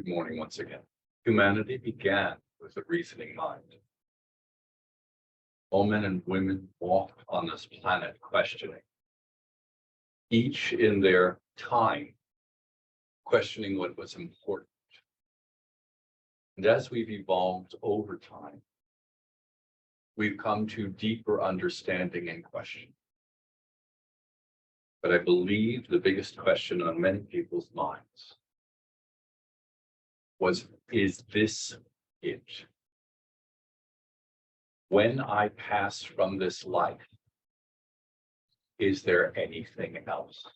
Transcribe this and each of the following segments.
Good morning once again. Humanity began with a reasoning mind. All men and women walked on this planet questioning, each in their time, questioning what was important. And as we've evolved over time, we've come to deeper understanding and question. But I believe the biggest question on many people's minds was, is this it? When I pass from this life, is there anything else?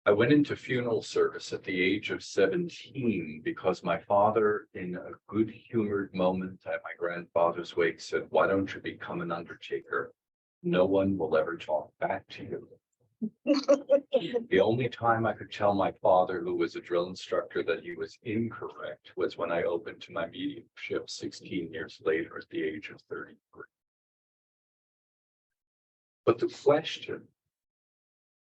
I went into funeral service at the age of 17 because my father, in a good-humored moment at my grandfather's wake, said, "Why don't you become an undertaker? No one will ever talk back to you." The only time I could tell my father, who was a drill instructor, that he was incorrect was when I opened to my mediumship 16 years later at the age of 33. But the question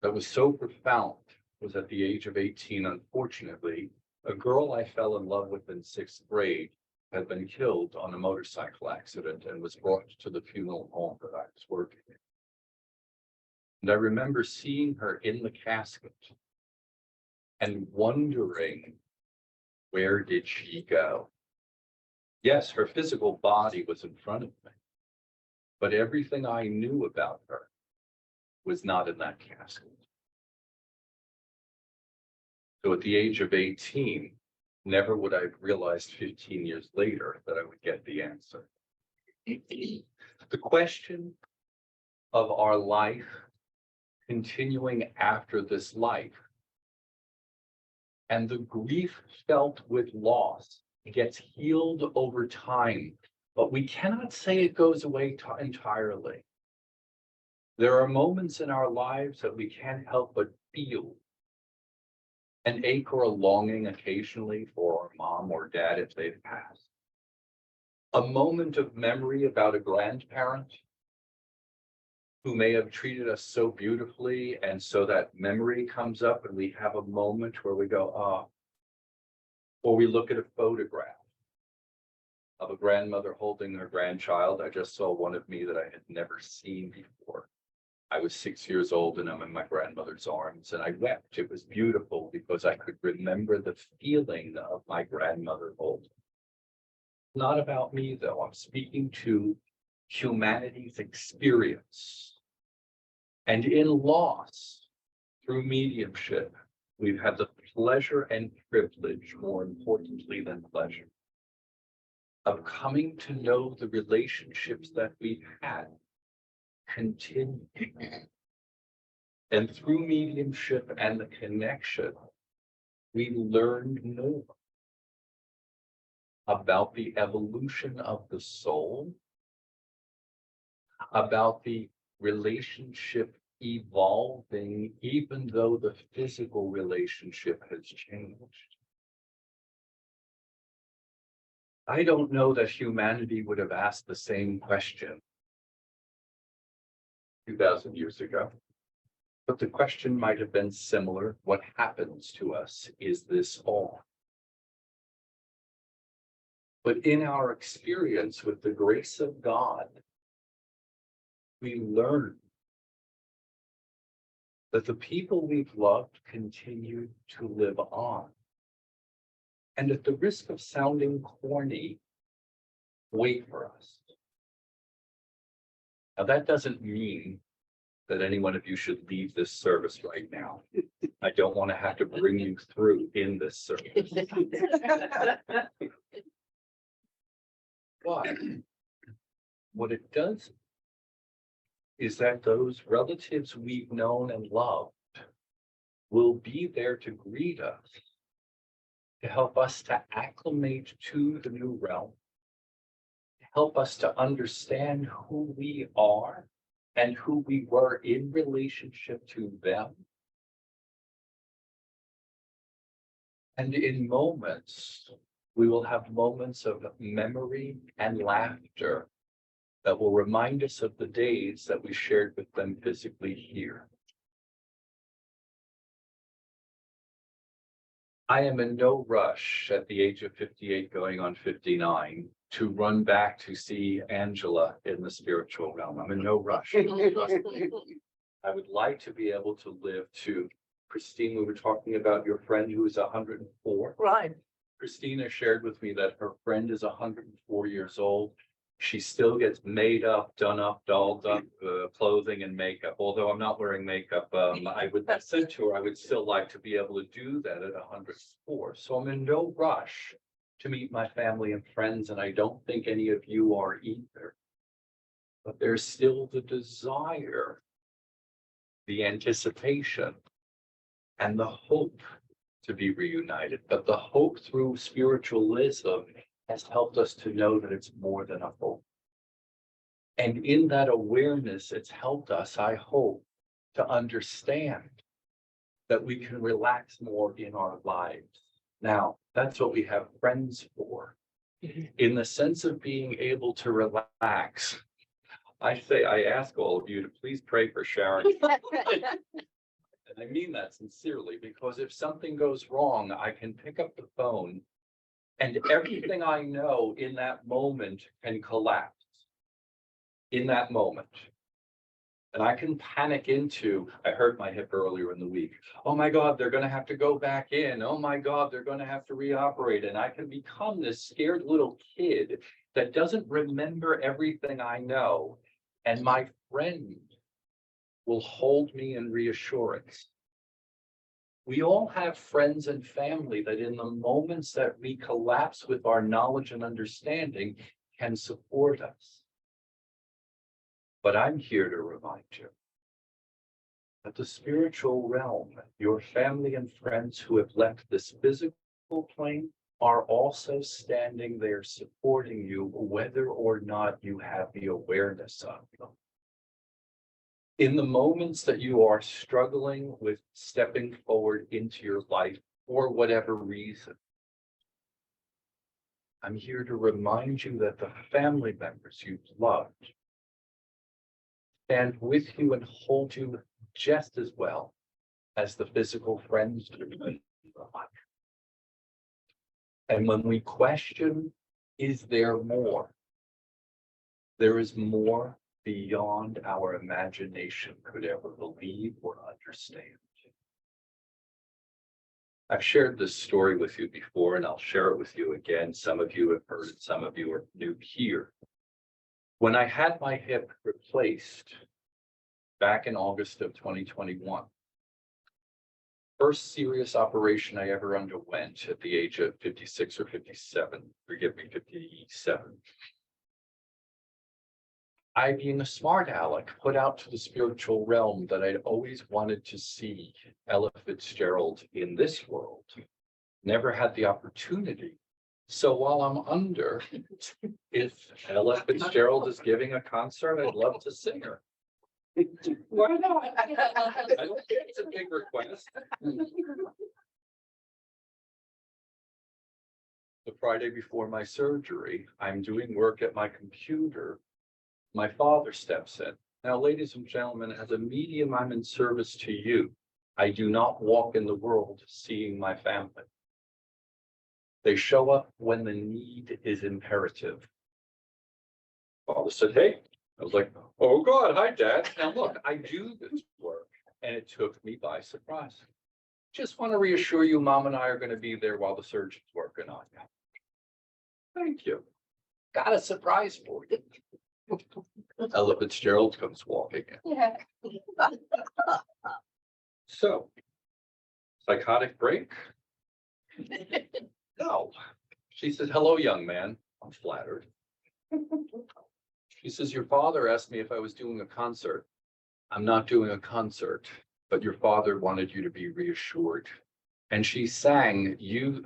that was so profound was at the age of 18, unfortunately, a girl I fell in love with in 6th grade had been killed on a motorcycle accident and was brought to the funeral home that I was working in. And I remember seeing her in the casket and wondering, where did she go? Yes, her physical body was in front of me, but everything I knew about her was not in that casket. So at the age of 18, never would I have realized 15 years later that I would get the answer. The question of our life continuing after this life and the grief felt with loss gets healed over time, but we cannot say it goes away entirely. There are moments in our lives that we can't help but feel an ache or a longing occasionally for our mom or dad if they've passed. A moment of memory about a grandparent who may have treated us so beautifully, and so that memory comes up and we have a moment where we go, ah. Or we look at a photograph of a grandmother holding her grandchild. I just saw one of me that I had never seen before. I was 6 years old and I'm in my grandmother's arms and I wept. It was beautiful because I could remember the feeling of my grandmother holding. Not about me though. I'm speaking to humanity's experience. And in loss, through mediumship, we've had the pleasure and privilege, more importantly than pleasure, of coming to know the relationships that we've had continue. And through mediumship and the connection, we learned more about the evolution of the soul, about the relationship evolving, even though the physical relationship has changed. I don't know that humanity would have asked the same question 2,000 years ago, but the question might have been similar. What happens to us? Is this all? But in our experience with the grace of God, we learn that the people we've loved continue to live on. And at the risk of sounding corny, wait for us. Now, that doesn't mean that any one of you should leave this service right now. I don't want to have to bring you through in this service. But what it does is that those relatives we've known and loved will be there to greet us, to help us to acclimate to the new realm, to help us to understand who we are and who we were in relationship to them. And in moments, we will have moments of memory and laughter that will remind us of the days that we shared with them physically here. I am in no rush at the age of 58 going on 59 to run back to see Angela in the spiritual realm. I'm in no rush. I would like to be able to live to, Christine, we were talking about your friend who is 104. Right. Christina shared with me that her friend is 104 years old. She still gets made up, done up, dolled up, clothing and makeup. Although I'm not wearing makeup, I would have said to her, I would still like to be able to do that at 104. So I'm in no rush to meet my family and friends, and I don't think any of you are either. But there's still the desire, the anticipation, and the hope to be reunited. But the hope through spiritualism has helped us to know that it's more than a hope. And in that awareness, it's helped us, I hope, to understand that we can relax more in our lives. Now, that's what we have friends for. In the sense of being able to relax, I ask all of you to please pray for Sharon. And I mean that sincerely, because if something goes wrong, I can pick up the phone and everything I know in that moment can collapse. In that moment. And I can panic into, I hurt my hip earlier in the week. Oh my God, they're going to have to go back in. Oh my God, they're going to have to reoperate. And I can become this scared little kid that doesn't remember everything I know. And my friend will hold me in reassurance. We all have friends and family that in the moments that we collapse with our knowledge and understanding can support us. But I'm here to remind you that the spiritual realm, your family and friends who have left this physical plane are also standing there supporting you, whether or not you have the awareness of them. In the moments that you are struggling with stepping forward into your life for whatever reason, I'm here to remind you that the family members you've loved stand with you and hold you just as well as the physical friends do. And when we question, is there more? There is more beyond our imagination could ever believe or understand. I've shared this story with you before, and I'll share it with you again. Some of you have heard it, some of you are new here. When I had my hip replaced back in August of 2021, first serious operation I ever underwent at the age of 56 or 57, forgive me, 57. I, being a smart aleck, put out to the spiritual realm that I'd always wanted to see Ella Fitzgerald in this world. Never had the opportunity. So while I'm under, if Ella Fitzgerald is giving a concert, I'd love to sing her. Why not? I don't think it's a big request. The Friday before my surgery, I'm doing work at my computer. My father steps in. Now, ladies and gentlemen, as a medium, I'm in service to you. I do not walk in the world seeing my family. They show up when the need is imperative. Father said, hey, I was like, oh God, hi Dad. Now look, I do this work and it took me by surprise. Just want to reassure you, Mom and I are going to be there while the surgeon's working on you. Thank you. Got a surprise for you. Ella Fitzgerald comes walking in. Yeah. So, psychotic break? No. She says, hello, young man. I'm flattered. She says, your father asked me if I was doing a concert. I'm not doing a concert, but your father wanted you to be reassured. And she sang,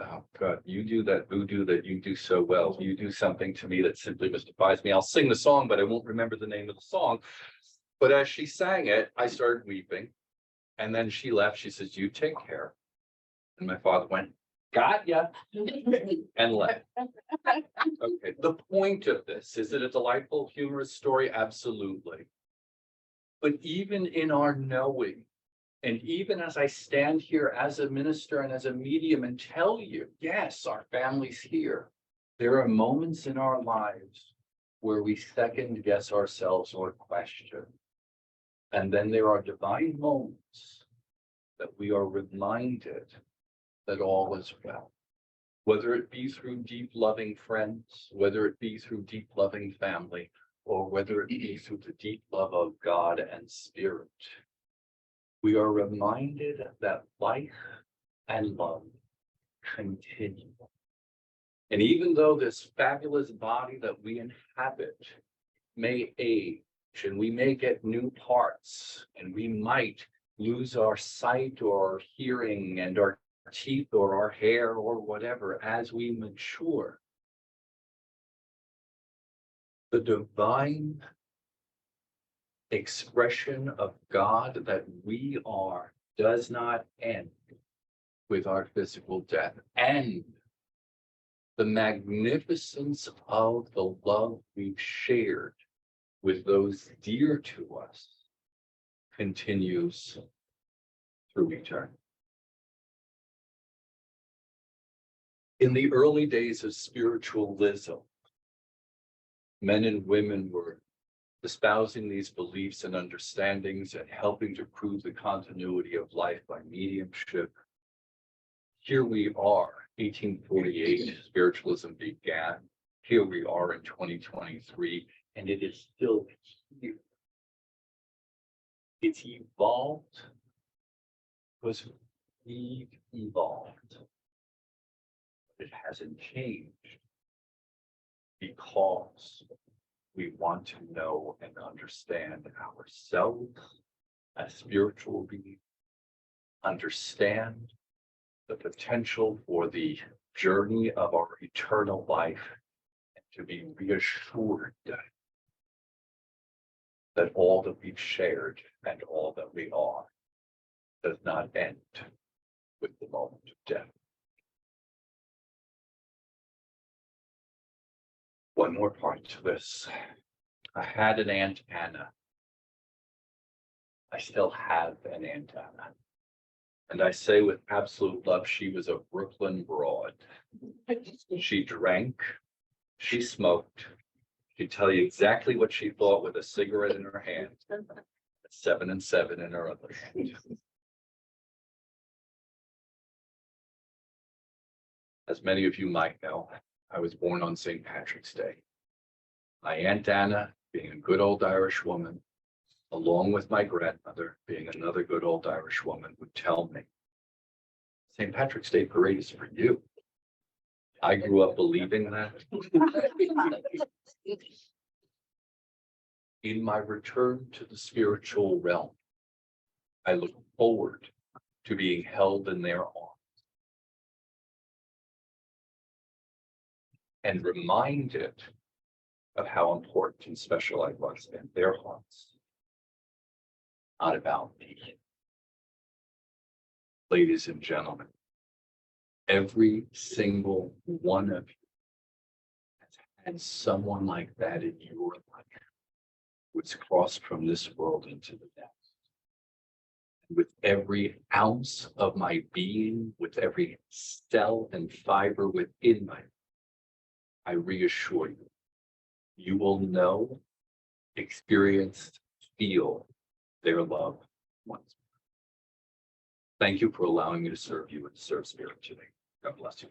oh God, you do that voodoo that you do so well. You do something to me that simply mystifies me. I'll sing the song, but I won't remember the name of the song. But as she sang it, I started weeping. And then she left. She says, you take care. And my father went, got ya, and left. Okay, the point of this, is it a delightful, humorous story? Absolutely. But even in our knowing, And even as I stand here as a minister and as a medium and tell you, yes, our family's here, there are moments in our lives where we second guess ourselves or question. And then there are divine moments that we are reminded that all is well. Whether it be through deep loving friends, whether it be through deep loving family, or whether it be through the deep love of God and Spirit, we are reminded that life and love continue. And even though this fabulous body that we inhabit may age, and we may get new parts, and we might lose our sight or our hearing and our teeth or our hair or whatever as we mature, the divine expression of God that we are does not end with our physical death. And the magnificence of the love we've shared with those dear to us continues through eternity. In the early days of spiritualism, men and women were espousing these beliefs and understandings and helping to prove the continuity of life by mediumship. Here we are, 1848, spiritualism began. Here we are in 2023, and it is still here. It's evolved because we've evolved. It hasn't changed because we want to know and understand ourselves as spiritual beings, understand the potential for the journey of our eternal life, and to be reassured that all that we've shared and all that we are does not end with the moment of death. One more part to this. I had an Aunt Anna. I still have an Aunt Anna. And I say with absolute love, she was a Brooklyn broad. She drank, she smoked. She'd tell you exactly what she thought with a cigarette in her hand, 7 and 7 in her other hand. As many of you might know, I was born on St. Patrick's Day. My Aunt Anna, being a good old Irish woman, along with my grandmother, being another good old Irish woman, would tell me, St. Patrick's Day parade is for you. I grew up believing that. In my return to the spiritual realm, I look forward to being held in their arms and reminded of how important and special I was in their hearts. Not about me. Ladies and gentlemen, every single one of you has had someone like that in your life who has crossed from this world into the next. With every ounce of my being, with every cell and fiber within my, I reassure you, you will know, experience, feel their love once more. Thank you for allowing me to serve you and serve Spirit today. God bless you.